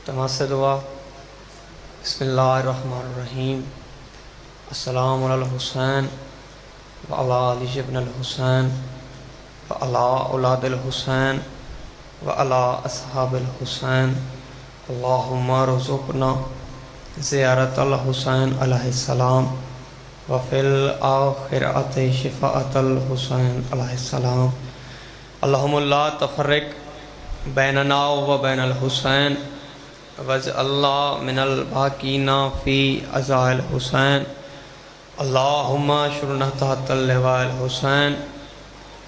تماس دعا بسم اللہ الرحمن الرحیم السلام علی الحسین وعلی علی ابن الحسین وعلی اولاد الحسین وعلی اصحاب الحسین اللہم رزقنا زیارت الحسین علیہ السلام وفی الآخرۃ شفاعت الحسین علیہ السلام اللہم لا تفرق بیننا و بین الحسین وَاجْعَلْنَا مِنَ الْبَاقِينَ فِي عَزَاءِ الْحُسَيْنِ اللہم اشرنا تحت اللواء الحسین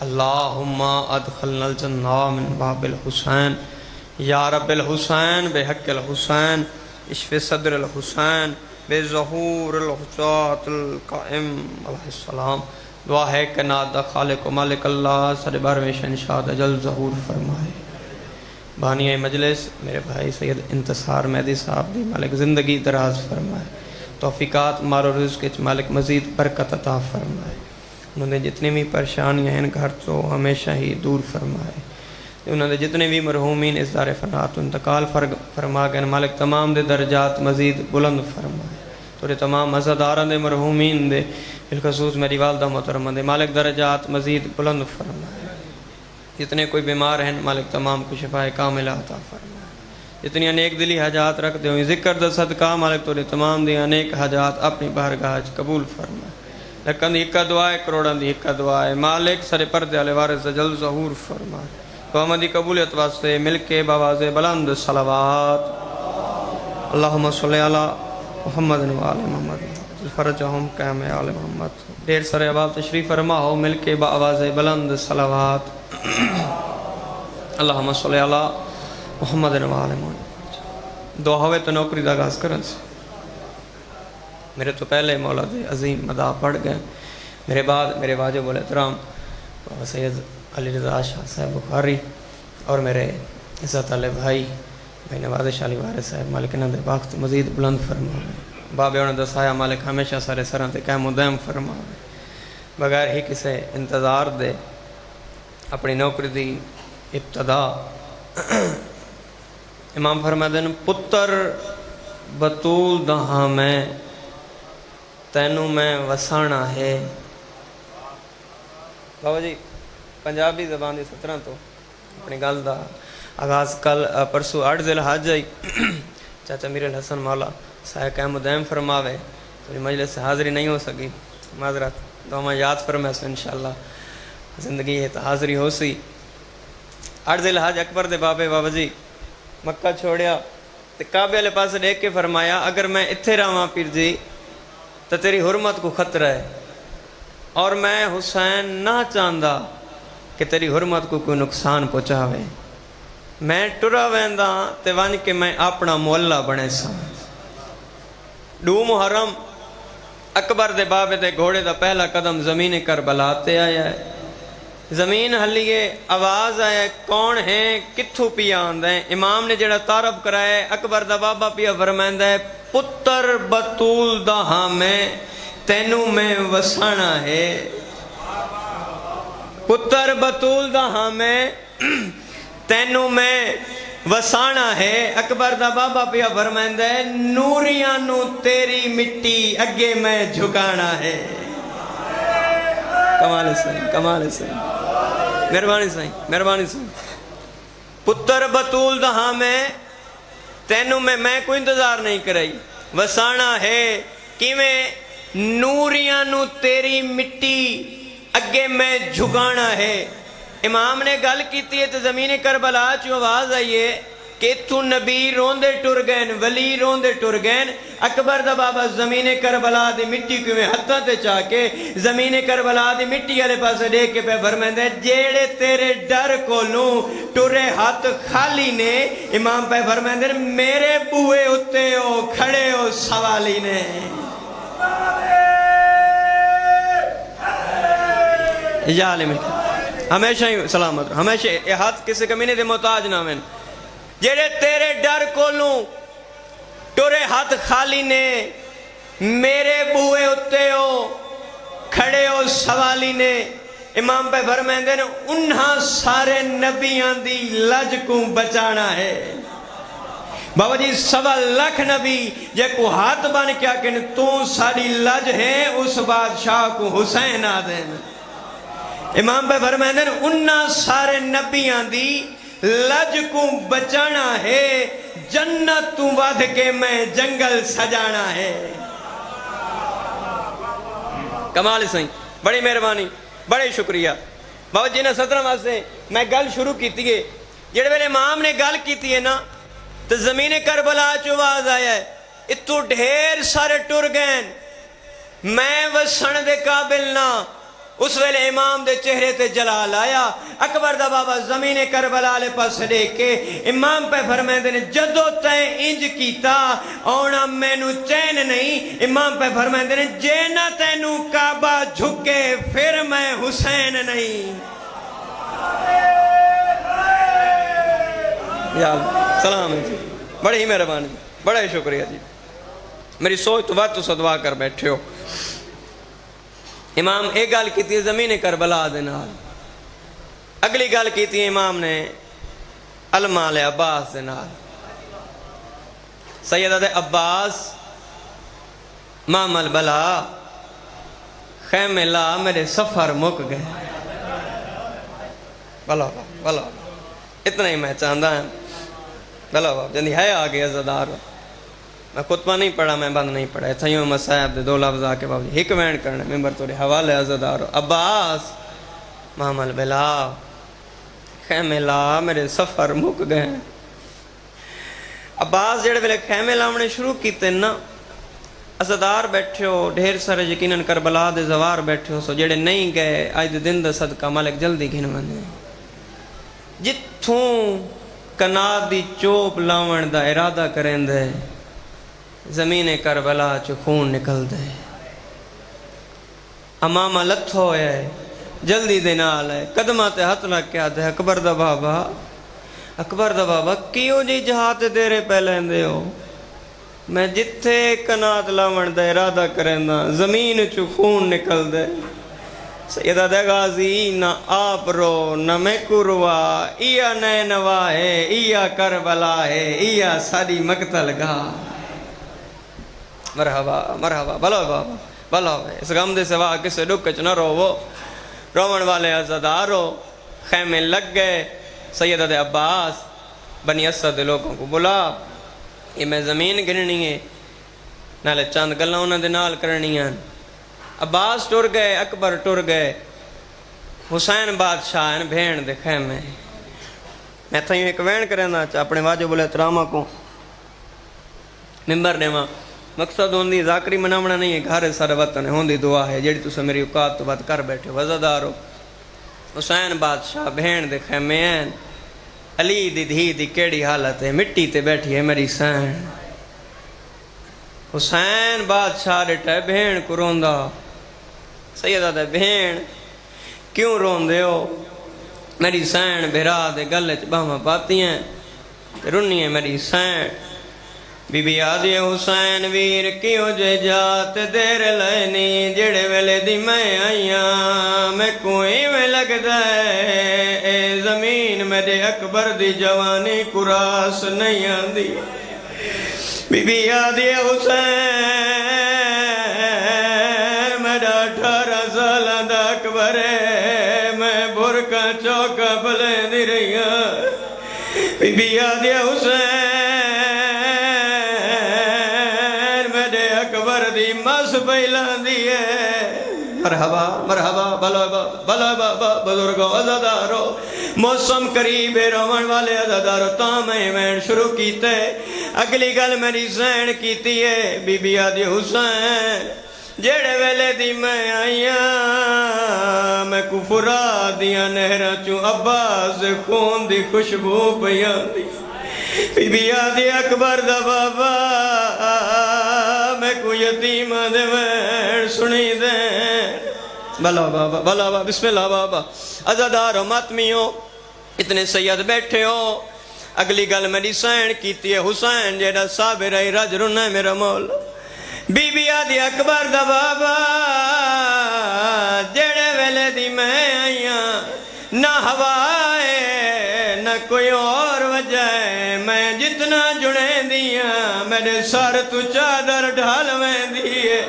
اللہم ادخلنا الجنہ من باب الحسین یا رب الحسین بحق الحسین اشف صدر الحسین بظہور الحجات القائم علیہ السلام. دعا ہے کہ نادہ خالق و مالک اللہ سر بار میں شہنشاہ جل ظہور فرمائے. بانی مجلس میرے بھائی سید انتصار مہدی صاحب دی مالک زندگی دراز فرمائے. توفیقات مارو رزق کے مالک مزید برکت عطا فرمائے. انہوں نے جتنی بھی پریشانیاں ہیں گھر تو ہمیشہ ہی دور فرمائے. انہوں نے جتنے بھی مرحومین اس دار فنا تو انتقال فرما گئے مالک تمام دے درجات مزید بلند فرمائے. تو تمام عزاداران دے مرحومین دے بالخصوص میری والدہ محترمہ دے مالک درجات مزید بلند فرمائے. جتنے کوئی بیمار ہیں مالک تمام کو شفاء کاملہ عطا فرمائے. جتنی انیک دلی حاجات رکھتے ہوئے ذکر دا صدقہ مالک تو تمام دی انیک حاجات اپنی بارگاہ قبول فرمائے. لکن دی اکا دعائے کروڑان دی اکا دعائے مالک سر پردے علی وارث جل ظہور فرمائے. تو ہمیں دی قبولیت واسطے مل کے باواز بلند صلوات اللہم صلی علی محمد و آل محمد فرجہم قیم آل محمد. دیر سر عباد تشریف فرما ہو مل کے باواز بلند صلوات اللہم صلی علی محمد و آل محمد. دعا ہوئے تو نوکری دا آغاز کرن سے میرے تو پہلے مولا دے عظیم مداح پڑھ گئے. میرے بعد میرے واجب الاحترام سید علی رضا شاہ صاحب بخاری اور میرے عزت علی بھائی نواز شاہ علی وارث صاحب مالک نند باخت مزید بلند فرمائے. بابے انہوں نے دسایا مالک ہمیشہ سارے سران تے قائم و دائم فرمائے. بغیر ہی کسے انتظار دے اپنی نوکری دی ابتدا امام فرمائے دن پتر بطول دہاں میں تینوں میں وسانا ہے. بابا جی پنجابی زبان دی 17 تو اپنی گل دا آغاز کل پرسو 8 ذی الحج آئی. چاچا میر الحسن مولا سایہ قائم و دائم فرماوے تو مجلس سے حاضری نہیں ہو سکی معذرت تو ہمیں یاد فرمائے سو انشاءاللہ زندگی ہے تو حاضری ہو سی. 8 ذی الحج اکبر دے بابا جی مکہ چھوڑیا تے کعبے والے پاس دیکھ کے فرمایا اگر میں اتھے رہواں پیر جی تو تیری حرمت کو خطرہ ہے اور میں حسین نہ چاہندا کہ تیری حرمت کو کوئی نقصان پہنچاوے. میں ٹرا ویندا تے ون کے میں اپنا محلہ بنے سا. 2 محرم اکبر دے بابے دے گھوڑے دا پہلا قدم زمین کربلا تے آیا ہے. زمین ہلیے آواز آیا کون ہے کتھو پیا آندا ہے. امام نے جڑا تعارف کرائے اکبر دا بابا پیا فرمائندا ہے پتر بطول دا ہاں میں تینوں میں وسانا ہے. پتر بطول دا ہاں میں تینوں میں وسانا ہے. اکبر دا بابا پیا فرمائندا ہے نوریاں نو تیری مٹی اگے میں جھکانا ہے. کمال سائیں کمال سائیں مہربانی سائیں مہربانی سائیں. پتر بطول دہاں میں تینوں میں کوئی انتظار نہیں کرائی وسانا ہے کہ میں نوریاں نو تیری مٹی اگے میں جھکانا ہے. امام نے گل کیتی ہے تو زمین کربلا چوں آواز آئیے کہ تو نبی روندے ٹر گئن ولی روندے ٹر گئن. اکبر دا بابا زمین کربلا دی مٹی کو میں ہتھاں تے چاہ کے زمین کربلا دی مٹی والے پاس دیکھ کے پہ فرمائندا ہے جیڑے تیرے ڈر کو لوں ٹرے ہاتھ خالی نے. امام پہ فرمائندا ہے میرے بوئے اتے ہو کھڑے ہو سوالی نے. یا علی ملک ہمیشہ ہی سلامت ہمیشہ یہ ہاتھ کسی کمینے دے محتاج نہ میں. جڑے تیرے ڈر کو لوں ٹرے ہاتھ خالی نے میرے بوئے اتے ہو کھڑے ہو سوالی نے. امام پہ فرمائندے نے انہاں سارے نبیان دی لج کو بچانا ہے. بابا جی 1.25 لاکھ نبی جے کو ہاتھ بن کیا کہ تو ساری لج ہے اس بادشاہ کو حسین آدھیں امام پہ فرمائیں انہا سارے نبیاں دی لج کو بچانا ہے جنت تو ودھ کے میں جنگل سجانا ہے کمال سائیں بڑی مہربانی بڑے شکریہ بابا جی نے 17 واسطے میں گل شروع کیتی ہے جڑے ویلے امام نے گل کیتی ہے نا تو زمین کربلا چواز آیا ہے اتو ڈھیر سارے ٹر گئے میں وسن دے قابل نہ اس ویلے امام دے چہرے تے جلال آیا اکبر دا بابا زمین کربلا لے پاس دیکھ کے امام پہ فرمائے دینے جدو تین انج کیتا اونا میں نو چین نہیں امام پہ فرمائے دینے جینا تینو کعبہ جھکے پھر میں حسین نہیں یا سلام ہے جی بڑی ہی مہربانی بڑا ہی شکریہ جی میری سوچ تو بات تو صدوا کر بیٹھے ہو امام ایک گال کی تھی زمین کربلا دینا اگلی گال کی تھی امام نے المال عباس دینا سیدہ عباس مام البلا خیم لا میرے سفر مک گئے بلا بلا اتنا ہی میں چاہتا ہے بلا باب جندی ہے آگے عزدار میں خطبہ نہیں پڑھا میں بند نہیں پڑھا تھائیوں مسائب دے 2 لفظ آکے باب جی ایک وین کرنے ممبر توڑے حوالے عزدار عباس محمد بلا خیمے لا میرے سفر مک گئے عباس جڑے بلے خیمے لاؤنے شروع کیتے نا عزدار بیٹھے ہو ڈھیر سارے یقیناً کربلا دے زوار بیٹھے ہو سو جڑے نہیں گئے آج دن دا صدقہ ملک جلدی گھن مندے جتھوں کناد دی چوپ لاؤن دا ارادہ کریں دے زمین کربلا چو خون نکل دے امامہ لت ہوئے جلدی دے نال ہے قدمات ہاتھ لگ کے آدھے اکبر دا بابا کیوں جی جہات دیرے پہلے دے ہو میں جتھے کناد لاؤن دا ارادہ کریں دا زمین چو خون نکل دے سیدہ دے غازی نہ آپ رو نہ میں کروا ایا نینوا ہے ایا کربلا ہے ایا ساری مقتل گا مرحبا مرحبا بلو بابا بلو اس غم دے سوا کسے ڈکچ نہ رو وہ رومن والے عزدارو خیمے لگ گئے سیدہ دے عباس بنی اسد لوگوں کو بلا یہ میں زمین گرنی ہے نالے چاند گلہ انہ دے نال کرنی ہے عباس ٹر گئے اکبر ٹر گئے حسین بادشاہ بھین دے خیمے میں تھا ایک وین کریں نا اپنے واجب الاحترامہ کو ممبر نے ماں مقصد ہوندی ذاکری منامنا نہیں ہے گھارے سارے وطن ہوندی دعا ہے جیڑی تو سے میری اوقات تو بات کر بیٹھے وزدارو حسین بادشاہ بھین دے خیمے ہیں علی دی دھی دی کیڑی حالت ہے مٹی تے بیٹھی ہے میری سین حسین بادشاہ ڈٹھے بھین کو روندہ سیدہ دے بھین کیوں روندے ہو میری سین بھرا دے گلچ باہمہ پاتی ہیں رنی ہے میری سین بی بی آدھی حسین ویر کیوں جے جات دیر لینی جڑے ویلے دی میں آئیاں میں کوئی میں لگ دائے اے زمین میرے اکبر دی جوانی کراس نہیں آندی بی بی آدھی حسین میرا 18 سالہ دا اکبر ہے میں برکا چوکا بلے دی رہی ہوں بی بی آدھی حسین میرے اکبر دی مس بیلان دی ہے مرحبا مرحبا بلا بابا بزرگوں عزادارو موسم قریب رومن والے عزادارو تامیں وین شروع کیتے اگلی گل میری زین کیتی ہے بی بی آدھی حسین جیڑے ویلے دی میں آئیاں میں کفرا دیا نہرہ چوں عباس خون دی خوشبو پیان دی بی بی آدھی اکبر دا بابا میں کو یتیم دے وین سنی دیں بلا بابا بسم اللہ بابا عزادارو ماتمیوں اتنے سید بیٹھے ہو اگلی گل میری سین کیتی ہے حسین جیڑا صابر ہے رج رنہ میرا مولا بی بی آدھی اکبر دا بابا جیڑے ویلے دی میں آئیاں نہ ہوائے نہ کوئی اور وجہ ہے میں جتنا جڑے دیاں میرے سر تو چادر ڈھال میں دیئے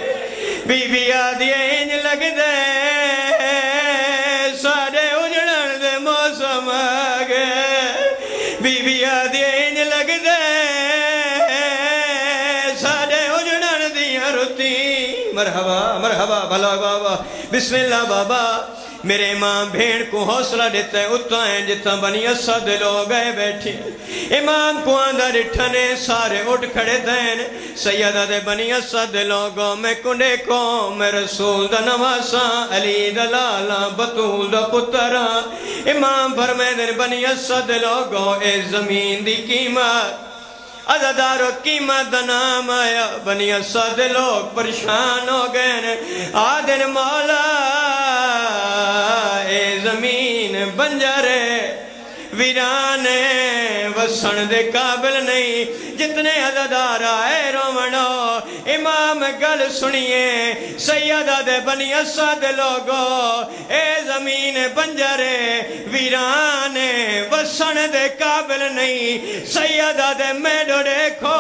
بی بی آدھی انج لگ دے سارے اجڑن دے موسم آگے بی بی آدھی انج لگ دے سارے اجڑن دیاں رتی مرحبا مرحبا بھلا بابا بسم اللہ بابا میرے امام بھیڑ کو حوصلہ دیتا ہے اتنا ہے جتنا بنی اسد لوگ گئے بیٹھے امام کو اندر اٹھنے سارے اٹھ کھڑے دین سیدہ دے بنی اسد لوگوں میں کنڈے کو میں رسول دا نواساں علی دا لالا بطول دا پتراں امام فرمائے دن بنی اسد لوگوں اے زمین دی قیمت عزادارو قیمت دا نام آیا بنی اسد لوگ پریشان ہو گئے آدن مولا اے زمین بنجارے ویرانے وسن دے قابل نہیں جتنے عزادار آئے رومنو امام گل سنیے سیدہ دے بنی اسد لوگو اے زمین بنجارے ویرانے وسن دے قابل نہیں سیدہ دے میڈو دیکھو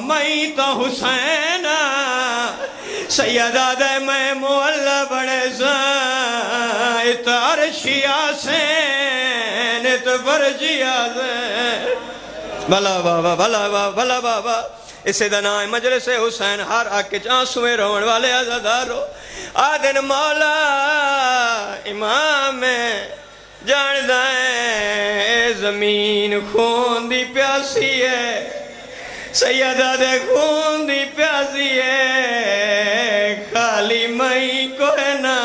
میں تو حسین سیدہ دے میں مولا بڑے زاں اتار شیعہ سین اتفرجیہ سین بھلا بابا بھلا بابا بھلا بابا اسے دنائے مجلس حسین ہر آکے چانسویں روڑ والے عزادارو آدن مولا امام جان دائیں زمین خون دی پیاسی ہے سیدہ دے خون دی پیاسی ہے خالی میں کوئی نا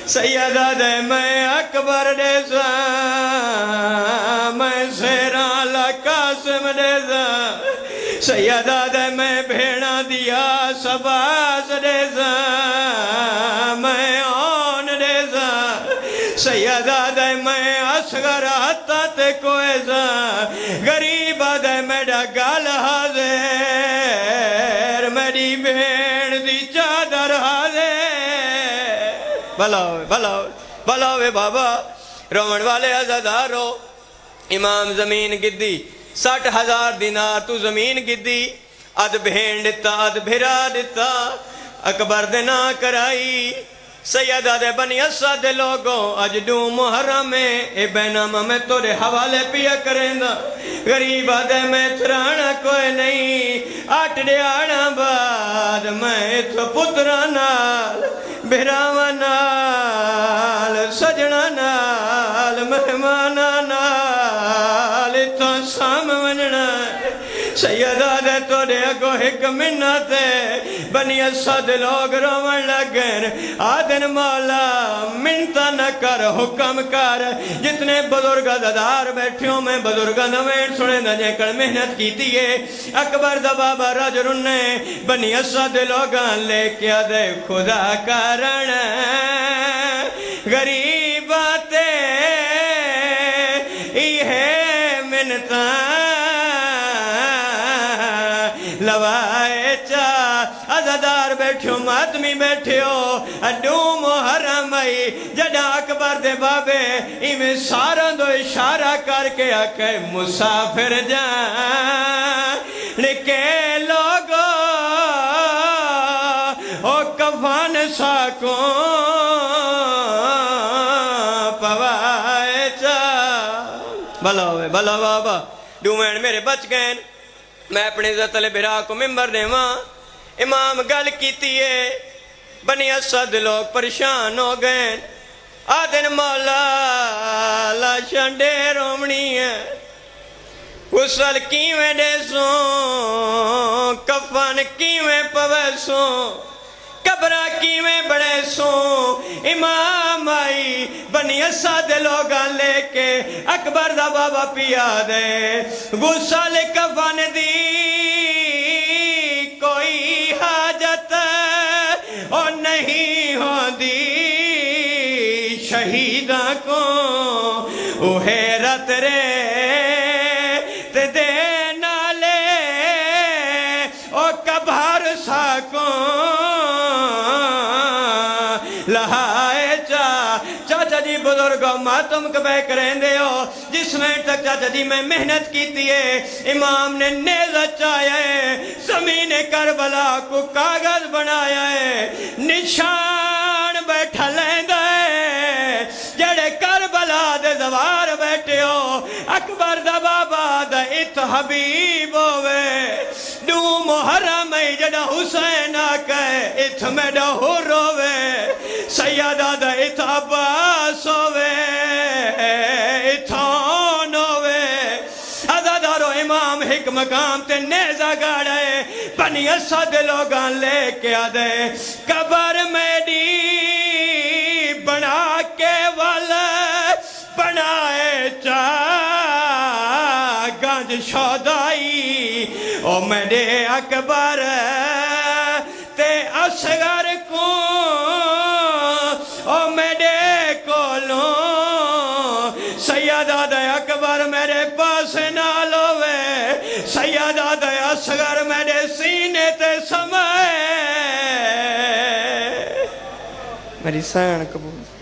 سیدہ دے میں اکبر دے سا میں سیران لقاسم دے سا سیدہ دے میں بھیڑا دیا سباس دے سا میں آن دے سا سیدہ دے میں اصغر حتت کوئی سا غریبہ دے میڈا گال حاضر میری بھیڑ دی چادر حاضر بھلاوے بھلاوے بھلاوے بابا رومن والے عزادارو امام زمین گدی 60,000 دینار تو زمین گدی اد بھین دیتا اد بھرا دیتا اکبر دینا کرائی سیدہ دے بنی اسد لوگوں اج دو محرم اے بینامہ میں تورے حوالے پیا کریں دا غریبہ دے میں ترانا کوئی نہیں آٹھ ڈیانا بعد میں تو پترہ نال بہراوہ نال سجنہ نال مہمانہ نال تو سام ونجنا سیدہ دے تو دے اگو ایک منت بنی اسد لوگ رومن لگن آدن مولا منتا نہ کر حکم کر جتنے بزرگ عزادار بیٹھیوں میں بزرگ نوین سنے دنیا کر محنت کی تیئے اکبر دا بابا رجرن نے بنی اسد لوگان لے کیا دے خدا کارن غریباتے یہ منتا لوائے چاہ عزادار بیٹھو ماتمی بیٹھو اڈو محرم آئی جڑا اکبر دے بابے ایمیں سارا دو اشارہ کر کے آکے مسافر جان لکے لوگو او کفان ساکوں پوائے چاہ بھلاوے بھلا بابا ڈومین میرے بچ گئے میں اپنے عزت علی بھرا کو ممبر دے ماں امام گل کیتی ہے بنی اسد لوگ پریشان ہو گئے آدن مولا لاشن دے رومنی ہے غسل کیویں دے سوں کفن کیویں پوے سوں قبرہ کیویں بڑے سوں امام آئی بنی اسد لوگاں لے کے اکبر دا بابا پیا دے غسل کفن دی کوئی حاجت اور نہیں ہو دی شہیداں کو او حیرت رے تے دے نالے او کبھار ساکوں لہائے چاچا جی بزرگوں تم کبے کریں دے ہو جس میں تک چاچا جی میں محنت کیتی ہے امام نے نیزہ چایا ہے زمین کربلا کو کاغذ بنایا ہے نشان بیٹھا لیندہ ہے جڑے کربلا دے دوار بیٹھے ہو اکبر دا بابا دا ات حبیب ہوئے دو محرم جڑا حسین آکے ات میں دا حر ہوئے سیدہ دا ات عباس ہوئے اتھان ہوئے عزادارو امام ایک مقام تے نیزہ گاڑے بنی اسد لوگاں لے کے آدھے قبر میری بنا کے والے بنائے گنج شودائی او میرے اکبر تے اصغر کو او میرے کولوں سیدہ دے اکبر میرے پاس نال ہوئے سیدہ دے اصغر میرے سینے تے سمائے میری سین قبول